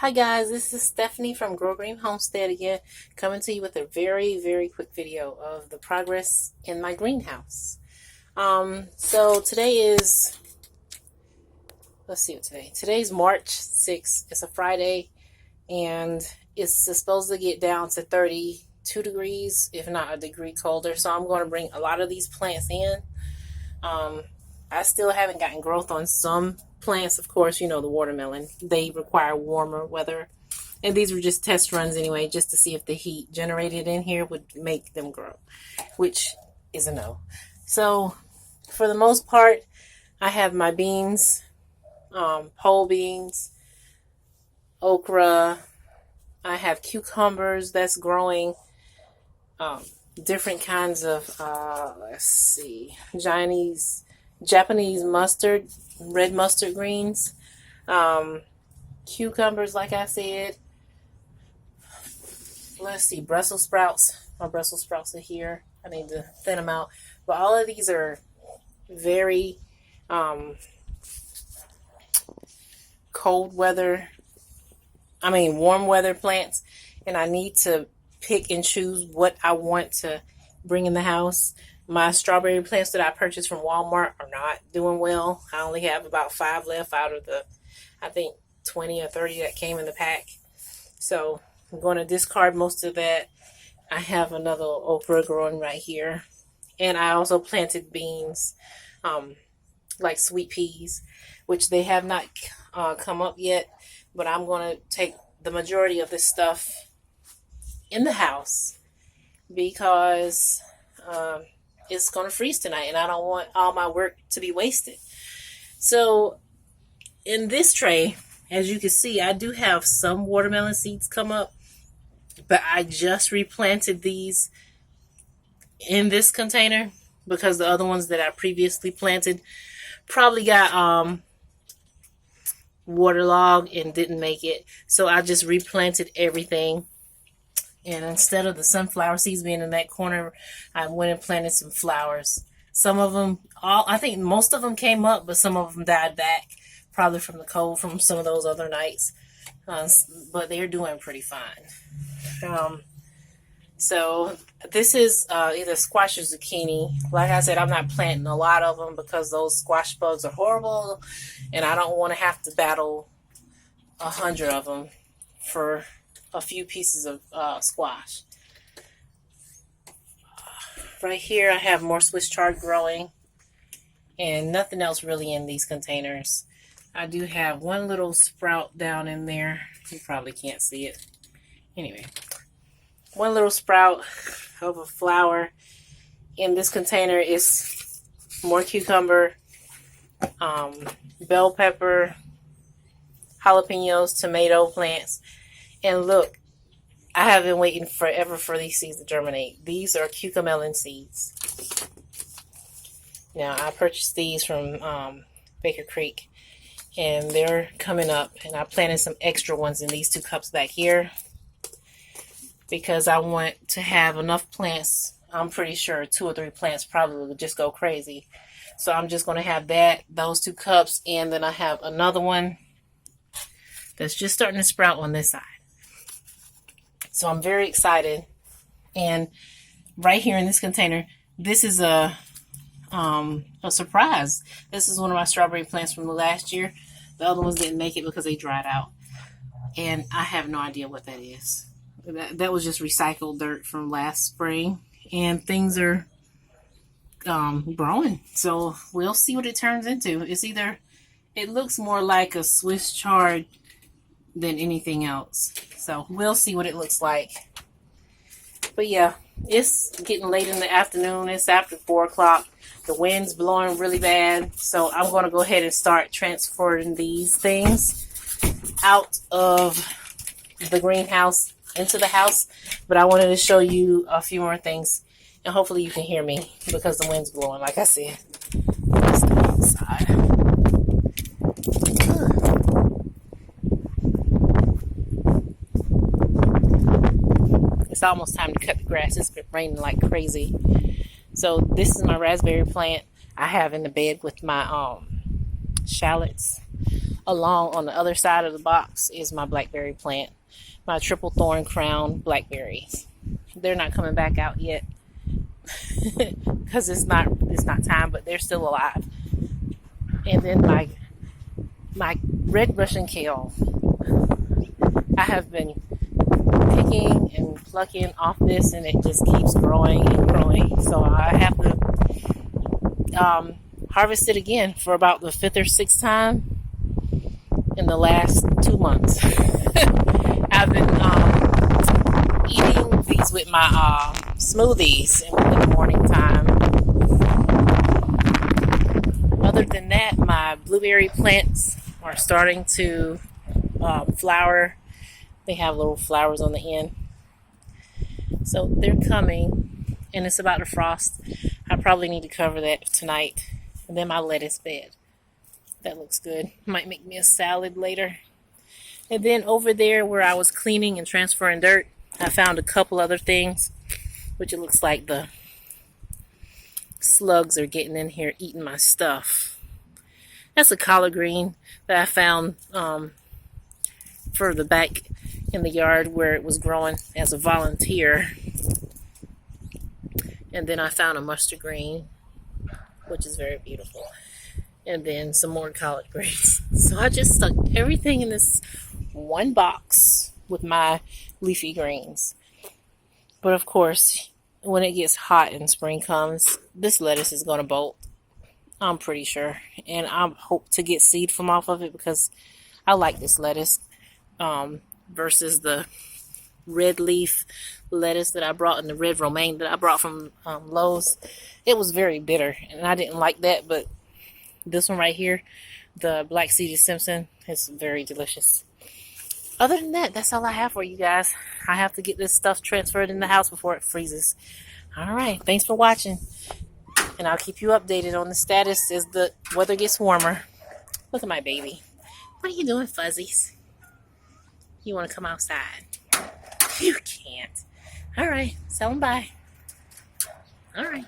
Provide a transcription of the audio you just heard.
Hi guys, this is Stephanie from Grow Green Homestead again, coming to you with a very quick video of the progress in my greenhouse. So today is, let's see what today's March 6th. It's a Friday, and it's supposed to get down to 32 degrees, if not a degree colder. So I'm going to bring a lot of these plants in. I still haven't gotten growth on some plants. Of course, you know, the watermelon, they require warmer weather. And these were just test runs anyway, just to see if the heat generated in here would make them grow, which is a no. So for the most part, I have my beans, pole beans, okra. I have cucumbers that's growing, different kinds of, let's see, Japanese mustard, red mustard greens, cucumbers, like I said. Let's see, Brussels sprouts. My Brussels sprouts are here. I need to thin them out. But all of these are very warm weather plants. And I need to pick and choose what I want to bring in the house. My strawberry plants that I purchased from Walmart are not doing well. I only have about 5 left out of the, I think, 20 or 30 that came in the pack. So I'm going to discard most of that. I have another okra growing right here. And I also planted beans, like sweet peas, which they have not come up yet. But I'm going to take the majority of this stuff in the house because it's going to freeze tonight, and I don't want all my work to be wasted. So in this tray, as you can see, I do have some watermelon seeds come up, but I just replanted these in this container because the other ones that I previously planted probably got waterlogged and didn't make it. So I just replanted everything. And instead of the sunflower seeds being in that corner, I went and planted some flowers. Some of them, I think most of them came up, but some of them died back, probably from the cold from some of those other nights. But they're doing pretty fine. So this is either squash or zucchini. Like I said, I'm not planting a lot of them because those squash bugs are horrible, and I don't want to have to battle 100 of them for a few pieces of squash. Right here I have more Swiss chard growing, and nothing else really in these containers. I do have one little sprout down in there. You probably can't see it. Anyway, one little sprout of a flower in this container is more cucumber, bell pepper, jalapenos, tomato plants. And look, I have been waiting forever for these seeds to germinate. These are cucamelon seeds. Now, I purchased these from Baker Creek, and they're coming up. And I planted some extra ones in these 2 cups back here because I want to have enough plants. I'm pretty sure 2 or 3 plants probably will just go crazy. So I'm just going to have those 2 cups, and then I have another one that's just starting to sprout on this side. So I'm very excited. And right here in this container, this is a surprise. This is one of my strawberry plants from the last year. The other ones didn't make it because they dried out. And I have no idea what that is. That was just recycled dirt from last spring. And things are growing. So we'll see what it turns into. It looks more like a Swiss chard than anything else. So we'll see what it looks like. But yeah, it's getting late in the afternoon. It's after 4 o'clock. The wind's blowing really bad. So I'm going to go ahead and start transferring these things out of the greenhouse into the house. But I wanted to show you a few more things. And hopefully you can hear me because the wind's blowing, like I said. Let's go outside. It's almost time to cut the grass. It's been raining like crazy. So this is my raspberry plant I have in the bed with my shallots. Along on the other side of the box is my blackberry plant, my triple thorn crown blackberries. They're not coming back out yet because it's not time, but they're still alive. And then my red Russian kale, I have been picking and plucking off this, and it just keeps growing and growing. So I have to harvest it again for about the 5th or 6th time in the last 2 months. I've been eating these with my smoothies in the morning time. Other than that, my blueberry plants are starting to flower. They have little flowers on the end. So they're coming, and it's about to frost. I probably need to cover that tonight. And then my lettuce bed. That looks good. Might make me a salad later. And then over there where I was cleaning and transferring dirt, I found a couple other things, which it looks like the slugs are getting in here eating my stuff. That's a collard green that I found further back in the yard where it was growing as a volunteer. And then I found a mustard green, which is very beautiful. And then some more collard greens. So I just stuck everything in this one box with my leafy greens. But of course, when it gets hot and spring comes, this lettuce is going to bolt. I'm pretty sure. And I hope to get seed from off of it because I like this lettuce versus the red leaf lettuce that I brought and the red romaine that I brought from Lowe's. It was very bitter and I didn't like that, but this one right here, the black seeded Simpson, is very delicious. Other than that, that's all I have for you guys. I have to get this stuff transferred in the house before it freezes. All right, thanks for watching. And I'll keep you updated on the status as the weather gets warmer. Look at my baby. What are you doing, Fuzzies? You want to come outside? You can't. All right, tell them bye. All right.